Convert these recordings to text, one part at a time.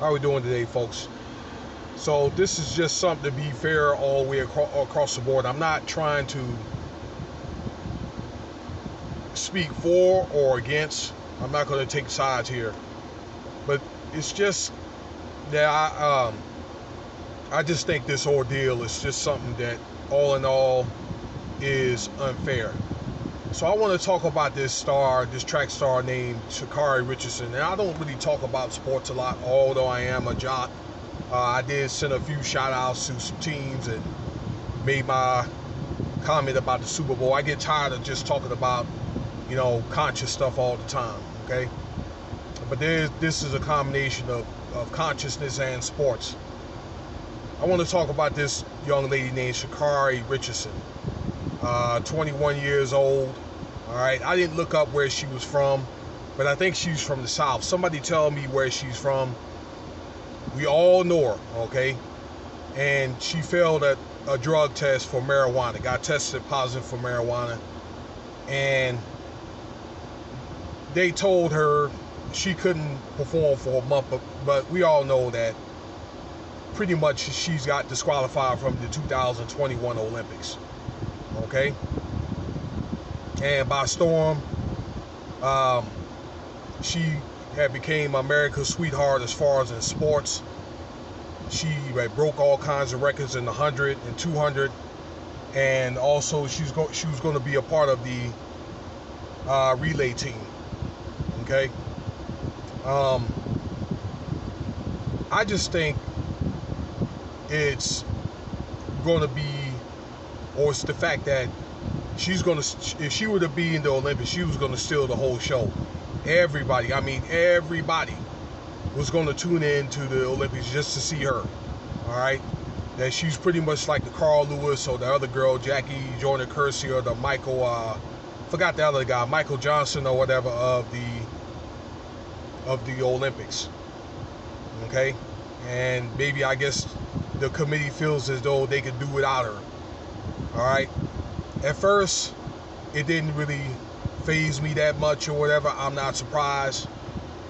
How we doing today, folks? So this is just something to be fair all the way across the board. I'm not trying to speak for or against. I'm not going to take sides here, but it's just that I just think this ordeal is just something that, all in all, is unfair. So I want to talk about this track star named Sha'Carri Richardson. And I don't really talk about sports a lot, although I am a jock. I did send a few shout outs to some teams and made my comment about the Super Bowl. I get tired of just talking about, conscious stuff all the time, okay? But this is a combination of consciousness and sports. I want to talk about this young lady named Sha'Carri Richardson, 21 years old. All right, I didn't look up where she was from, but I think she's from the South. Somebody tell me where she's from. We all know her, okay? And she failed a drug test for marijuana, got tested positive for marijuana, and they told her she couldn't perform for a month, but we all know that pretty much she's got disqualified from the 2021 Olympics, okay? And by storm, she had became America's sweetheart as far as in sports. She broke all kinds of records in the 100 and 200, and also she was going to be a part of the relay team. Okay, I just think it's going to be, or it's the fact that she's going to, if she were to be in the Olympics, she was going to steal the whole show. Everybody was going to tune in to the Olympics just to see her. All right, that she's pretty much like the Carl Lewis or the other girl, Jackie Joyner-Kersee, or the forgot the other guy, Michael Johnson or whatever of the Olympics. Okay, and maybe I guess the committee feels as though they could do without her. All right, at first it didn't really faze me that much or whatever. I'm not surprised,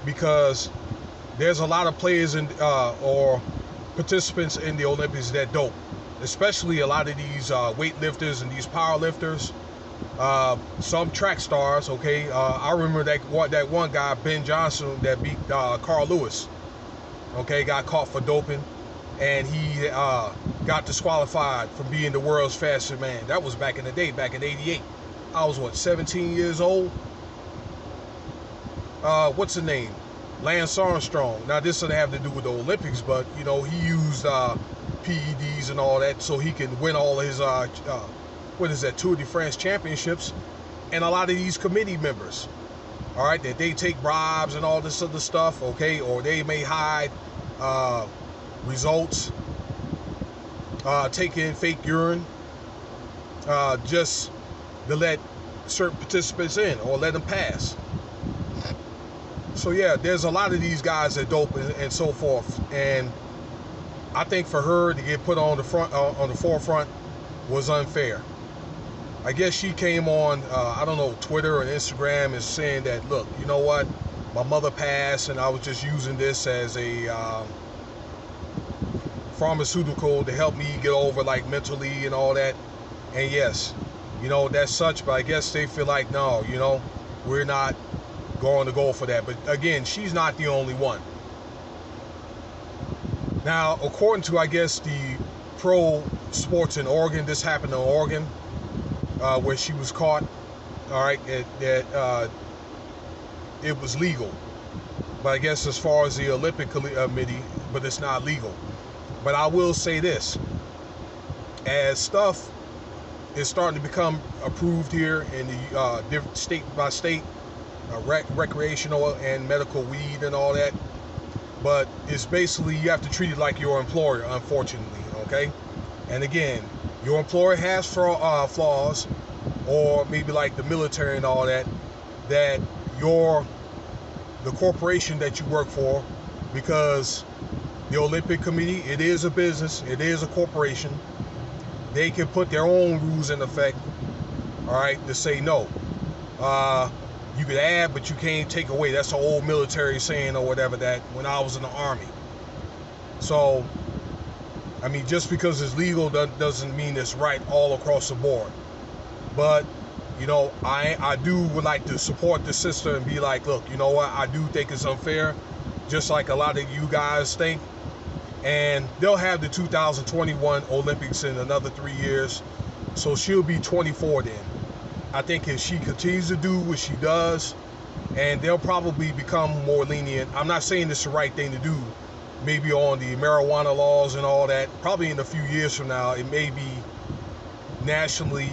because there's a lot of players or participants in the Olympics that don't, especially a lot of these weightlifters and these powerlifters, some track stars. Okay, I remember that one guy, Ben Johnson, that beat Carl Lewis. Okay, got caught for doping, and he got disqualified from being the world's fastest man. That was back in the day, back in '88. I was 17 years old. What's the name? Lance Armstrong. Now this doesn't have to do with the Olympics, but he used PEDs and all that so he can win all his Tour de France championships. And a lot of these committee members, all right, that they take bribes and all this other stuff, okay, or they may hide results, take in fake urine, just to let certain participants in or let them pass. So yeah, there's a lot of these guys that dope and so forth, and I think for her to get put on the forefront was unfair. I guess she came on I don't know, Twitter and Instagram, and saying that, look, you know what, my mother passed and I was just using this as a pharmaceutical to help me get over, like, mentally and all that. And yes, that's such, but I guess they feel like, no, we're not going to go for that. But again, she's not the only one. Now, according to, I guess, the pro sports in Oregon, this happened in Oregon, where she was caught. All right, that it was legal. But I guess as far as the Olympic committee, but it's not legal. But I will say this: as stuff is starting to become approved here in the different state by state, recreational and medical weed and all that, but it's basically, you have to treat it like your employer, unfortunately, okay? And again, your employer has flaws, or maybe like the military and all that, that the corporation that you work for, because the Olympic Committee, it is a business, it is a corporation, they can put their own rules in effect, all right, to say no. You could add, but you can't take away. That's an old military saying or whatever, that when I was in the Army. So, I mean, just because it's legal doesn't mean it's right all across the board. But, you know, I would like to support the sister and be like, look, you know what? I do think it's unfair, just like a lot of you guys think. And they'll have the 2021 Olympics in another 3 years. So she'll be 24 then. I think if she continues to do what she does, and they'll probably become more lenient. I'm not saying it's the right thing to do, maybe on the marijuana laws and all that. Probably in a few years from now, it may be nationally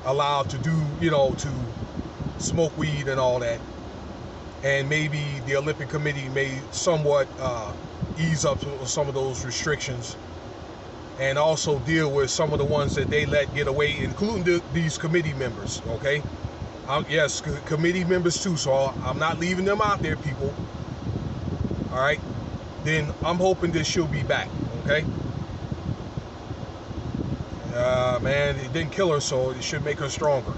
allowed to do, you know, to smoke weed and all that. And maybe the Olympic Committee may somewhat ease up some of those restrictions and also deal with some of the ones that they let get away, including these committee members, okay? Yes, committee members too, so I'm not leaving them out there, people. All right? Then I'm hoping that she'll be back, okay? Man, it didn't kill her, so it should make her stronger.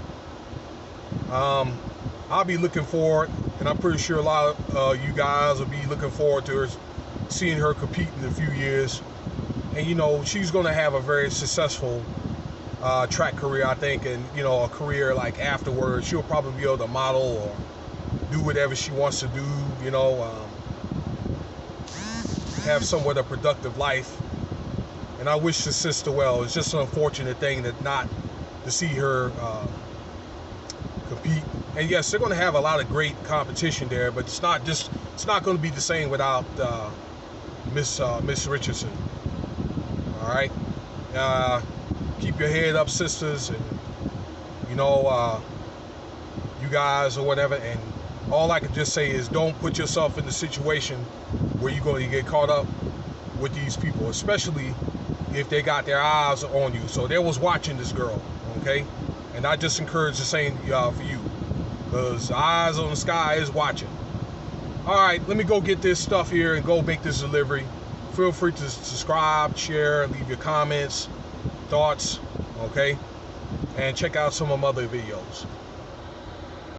I'll be looking forward, and I'm pretty sure a lot of you guys will be looking forward to her, seeing her compete in a few years. And, you know, she's going to have a very successful track career, I think, and, you know, a career like afterwards. She'll probably be able to model or do whatever she wants to do, you know, have somewhat a productive life. And I wish the sister well. It's just an unfortunate thing that not to see her compete. And yes, they're going to have a lot of great competition there, but it's not going to be the same without Miss Richardson. All right, keep your head up, sisters, and you know, you guys or whatever. And all I can just say is, don't put yourself in the situation where you're going to get caught up with these people, especially if they got their eyes on you. So they was watching this girl, okay? And I just encourage the same for you, because eyes on the sky is watching. All right, let me go get this stuff here and go make this delivery. Feel free to subscribe, share, leave your comments, thoughts, okay? And check out some of my other videos.